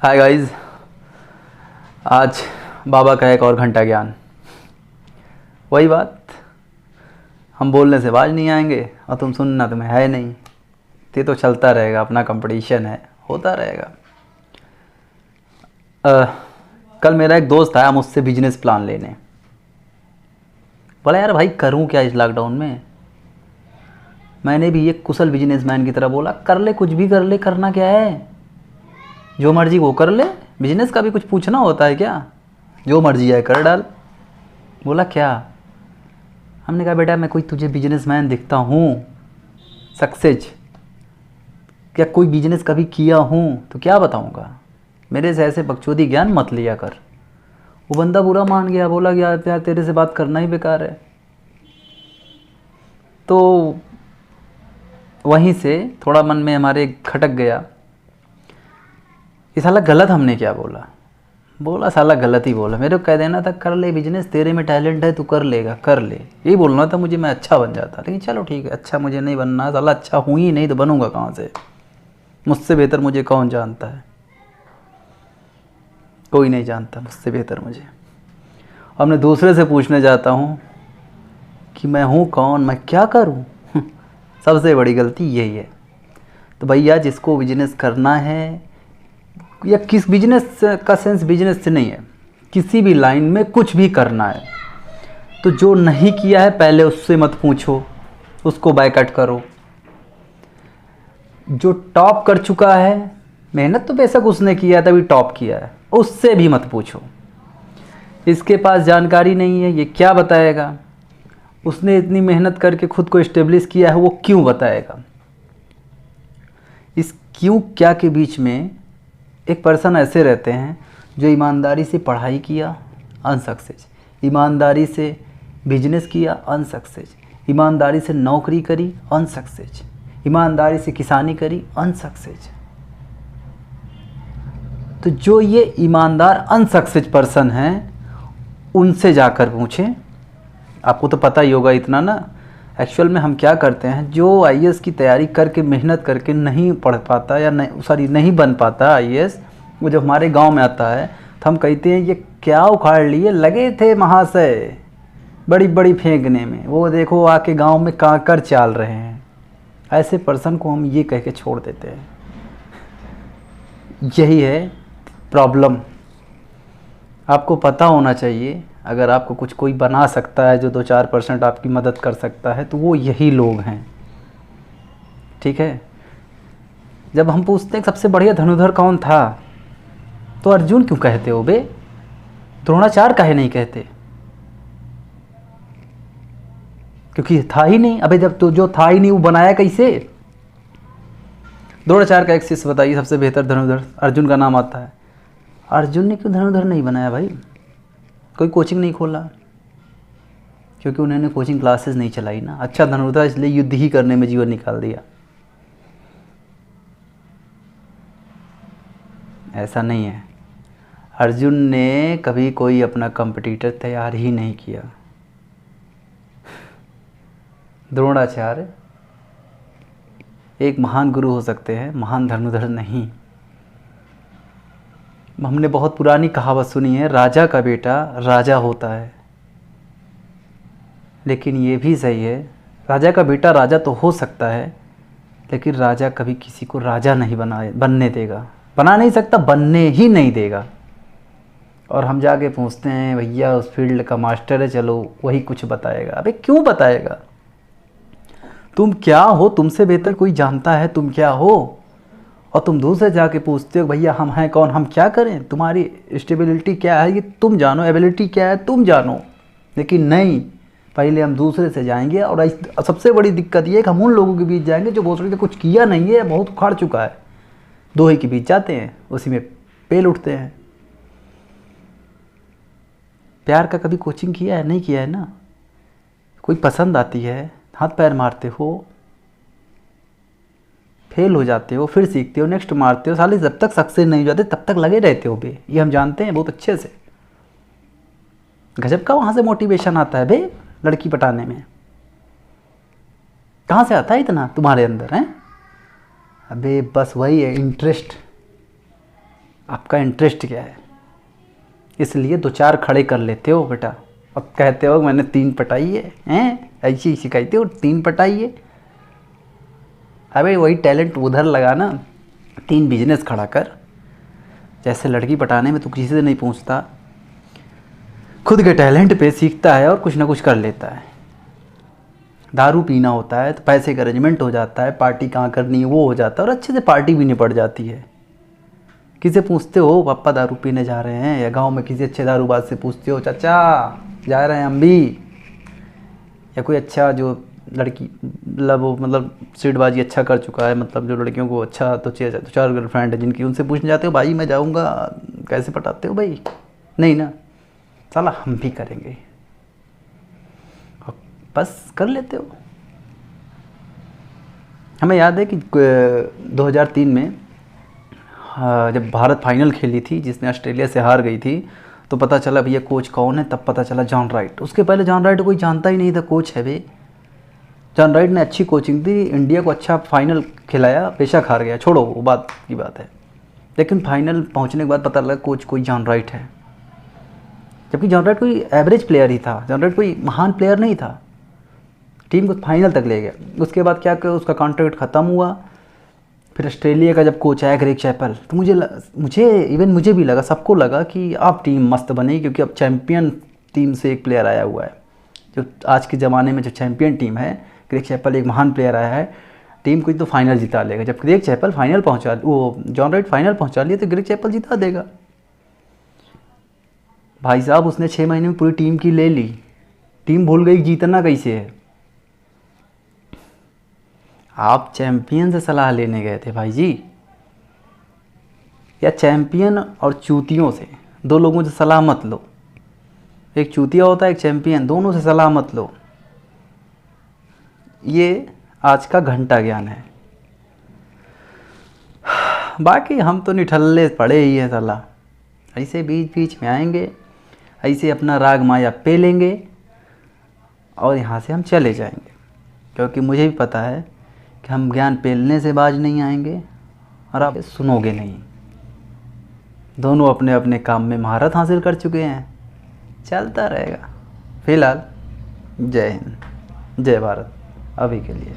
Hi guys, आज बाबा का एक और घंटा ज्ञान। वही बात, हम बोलने से बाज नहीं आएंगे और तुम सुनना तुम्हें है नहीं। ये तो चलता रहेगा, अपना कंपटीशन है, होता रहेगा। कल मेरा एक दोस्त आया मुझसे बिजनेस प्लान लेने। बोला यार भाई करूं क्या इस लॉकडाउन में। मैंने भी एक कुशल बिजनेसमैन की तरह बोला कर ले, कुछ भी कर ले, करना क्या है, जो मर्जी वो कर ले। बिजनेस का भी कुछ पूछना होता है क्या, जो मर्जी है कर डाल। बोला क्या। हमने कहा बेटा मैं कोई तुझे बिजनेसमैन दिखता हूँ सक्सेस, क्या कोई बिजनेस कभी किया हूँ तो क्या बताऊँगा। मेरे से ऐसे बकचोदी ज्ञान मत लिया कर। वो बंदा बुरा मान गया, बोला कि यार तेरे से बात करना ही बेकार है। तो वहीं से थोड़ा मन में हमारे खटक गया, ये साला गलत हमने क्या बोला। बोला साला गलत ही बोला, मेरे को कह देना था कर ले बिजनेस, तेरे में टैलेंट है तू कर लेगा, कर ले, यही बोलना था मुझे, मैं अच्छा बन जाता। लेकिन चलो ठीक है, अच्छा मुझे नहीं बनना, साला अच्छा हूँ ही नहीं तो बनूंगा कहाँ से। मुझसे बेहतर मुझे कौन जानता है, कोई नहीं जानता मुझसे बेहतर मुझे। और मैं दूसरे से पूछने जाता हूँ कि मैं हूँ कौन, मैं क्या करूँ। सबसे बड़ी गलती यही है। तो भैया जिसको बिजनेस करना है, या किस बिजनेस का सेंस बिजनेस से नहीं है, किसी भी लाइन में कुछ भी करना है तो जो नहीं किया है पहले उससे मत पूछो, उसको बायकट करो। जो टॉप कर चुका है, मेहनत तो बेशक उसने किया है तभी टॉप किया है, उससे भी मत पूछो। इसके पास जानकारी नहीं है, ये क्या बताएगा। उसने इतनी मेहनत करके खुद को इस्टेब्लिश किया है, वो क्यों बताएगा। इस क्यों क्या के बीच में एक पर्सन ऐसे रहते हैं जो ईमानदारी से पढ़ाई किया अनसक्सेस, ईमानदारी से बिजनेस किया अनसक्सेस, ईमानदारी से नौकरी करी अनसक्सेस, ईमानदारी से किसानी करी अनसक्सेस। तो जो ये ईमानदार अनसक्सेस पर्सन हैं उनसे जाकर पूछें। आपको तो पता ही होगा इतना ना। एक्चुअल में हम क्या करते हैं, जो आईएएस की तैयारी करके मेहनत करके नहीं पढ़ पाता या नहीं बन पाता आईएएस, वो जब हमारे गांव में आता है तो हम कहते हैं ये क्या उखाड़ लिए, लगे थे महाशय बड़ी बड़ी फेंकने में, वो देखो आके गांव में कांकर चाल रहे हैं। ऐसे पर्सन को हम ये कह के छोड़ देते हैं। यही है प्रॉब्लम। आपको पता होना चाहिए, अगर आपको कुछ कोई बना सकता है जो 2-4% आपकी मदद कर सकता है तो वो यही लोग हैं, ठीक है। जब हम पूछते हैं सबसे बढ़िया धनुर्धर कौन था, तो अर्जुन क्यों कहते हो बे, द्रोणाचार्य काहे नहीं कहते, क्योंकि था ही नहीं। अबे जब तो जो था ही नहीं वो बनाया कैसे। द्रोणाचार्य का एक शिष्य बताइए सबसे बेहतर धनुर्धर, अर्जुन का नाम आता है। अर्जुन ने क्यों धनुर्धर नहीं बनाया भाई, कोई कोचिंग नहीं खोला, क्योंकि उन्होंने कोचिंग क्लासेस नहीं चलाई ना। अच्छा धनुर्धर इसलिए युद्ध ही करने में जीवन निकाल दिया। ऐसा नहीं है। अर्जुन ने कभी कोई अपना कंपटीटर तैयार ही नहीं किया। द्रोणाचार्य एक महान गुरु हो सकते हैं, महान धनुर्धर नहीं। हमने बहुत पुरानी कहावत सुनी है, राजा का बेटा राजा होता है। लेकिन ये भी सही है, राजा का बेटा राजा तो हो सकता है, लेकिन राजा कभी किसी को राजा नहीं बनने देगा, बना नहीं सकता, बनने ही नहीं देगा। और हम जाके पूछते हैं भैया उस फील्ड का मास्टर है, चलो वही कुछ बताएगा। अबे क्यों बताएगा, तुम क्या हो, तुमसे बेहतर कोई जानता है तुम क्या हो। और तुम दूसरे जाके पूछते हो भैया हम हैं कौन, हम क्या करें, तुम्हारी स्टेबिलिटी क्या है ये तुम जानो, एबिलिटी क्या है तुम जानो। लेकिन नहीं, पहले हम दूसरे से जाएंगे। और सबसे बड़ी दिक्कत ये है कि हम उन लोगों के बीच जाएंगे जो बोल रहे कुछ किया नहीं है, बहुत उखाड़ चुका है, दो ही के बीच जाते हैं, उसी में पेल उठते हैं। प्यार का कभी कोचिंग किया है, नहीं किया है ना। कोई पसंद आती है, हाथ पैर मारते हो, फेल हो जाते हो, फिर सीखते हो, नेक्स्ट मारते हो, साले जब तक सक्सेस नहीं हो जाते तब तक लगे रहते हो बे। ये हम जानते हैं बहुत अच्छे से। गजब का वहाँ से मोटिवेशन आता है बे लड़की पटाने में। कहाँ से आता है इतना तुम्हारे अंदर है। अबे बस वही है इंटरेस्ट, आपका इंटरेस्ट क्या है, इसलिए 2-4 खड़े कर लेते हो बेटा और कहते हो मैंने 3 पटाई है, हैं ऐसी शिकायतें हो 3 पटाई है। अबे वही टैलेंट उधर लगा ना, 3 बिजनेस खड़ा कर। जैसे लड़की पटाने में तू किसी से नहीं पूछता, खुद के टैलेंट पे सीखता है और कुछ ना कुछ कर लेता है। दारू पीना होता है तो पैसे का अरेंजमेंट हो जाता है, पार्टी कहाँ करनी है वो हो जाता है और अच्छे से पार्टी भी निपट जाती है। किसे पूछते हो पापा दारू पीने जा रहे हैं, या गांव में किसी अच्छे दारूबाज से पूछते हो चाचा जा रहे हैं हम भी, या कोई अच्छा जो लड़की मतलब सीटबाजी अच्छा कर चुका है, मतलब जो लड़कियों को अच्छा तो 4 गर्लफ्रेंड है जिनकी, उनसे पूछने जाते हो भाई मैं जाऊँगा कैसे पटाते हो भाई, नहीं ना, साला हम भी करेंगे, बस कर लेते हो। हमें याद है कि 2003 में जब भारत फाइनल खेली थी जिसने ऑस्ट्रेलिया से हार गई थी, तो पता चला भैया कोच कौन है, तब पता चला जॉन राइट। उसके पहले जॉन राइट कोई जानता ही नहीं था कोच है भाई। जॉन राइट ने अच्छी कोचिंग दी, इंडिया को अच्छा फाइनल खिलाया, बेशक हार गया, छोड़ो वो बात की बात है, लेकिन फाइनल पहुंचने के बाद पता लगा कोच कोई जॉन राइट है, जबकि जॉन राइट कोई एवरेज प्लेयर ही था, जॉन राइट कोई महान प्लेयर नहीं था, टीम को फाइनल तक ले गया। उसके बाद क्या कर उसका कॉन्ट्रैक्ट ख़त्म हुआ, फिर ऑस्ट्रेलिया का जब कोच आया ग्रेग चैपल, तो मुझे भी लगा, सबको लगा कि अब टीम मस्त बनेगी, क्योंकि अब चैम्पियन टीम से एक प्लेयर आया हुआ है, जो आज के ज़माने में जो चैम्पियन टीम है, ग्रेग चैपल एक महान प्लेयर आया है, टीम को तो फाइनल जिता लेगा। जब Greg Chappell final John Wright final पहुँचा लिया तो ग्रेग चैपल जिता देगा। भाई साहब उसने 6 महीने में पूरी टीम की ले ली, टीम भूल गई जीतना कैसे है। आप चैंपियन से सलाह लेने गए थे भाई जी, या चैंपियन और चूतियों से, 2 लोगों से सलाह मत लो, एक चूतिया होता है एक चैंपियन, दोनों से सलाह मत लो। ये आज का घंटा ज्ञान है। बाकी हम तो निठल्ले पड़े ही हैं साला, ऐसे बीच बीच में आएंगे, ऐसे अपना राग माया पे लेंगे और यहाँ से हम चले जाएंगे, क्योंकि मुझे भी पता है कि हम ज्ञान पेलने से बाज नहीं आएंगे और आप सुनोगे नहीं। दोनों अपने अपने काम में महारत हासिल कर चुके हैं, चलता रहेगा। फिलहाल जय हिंद जय भारत अभी के लिए।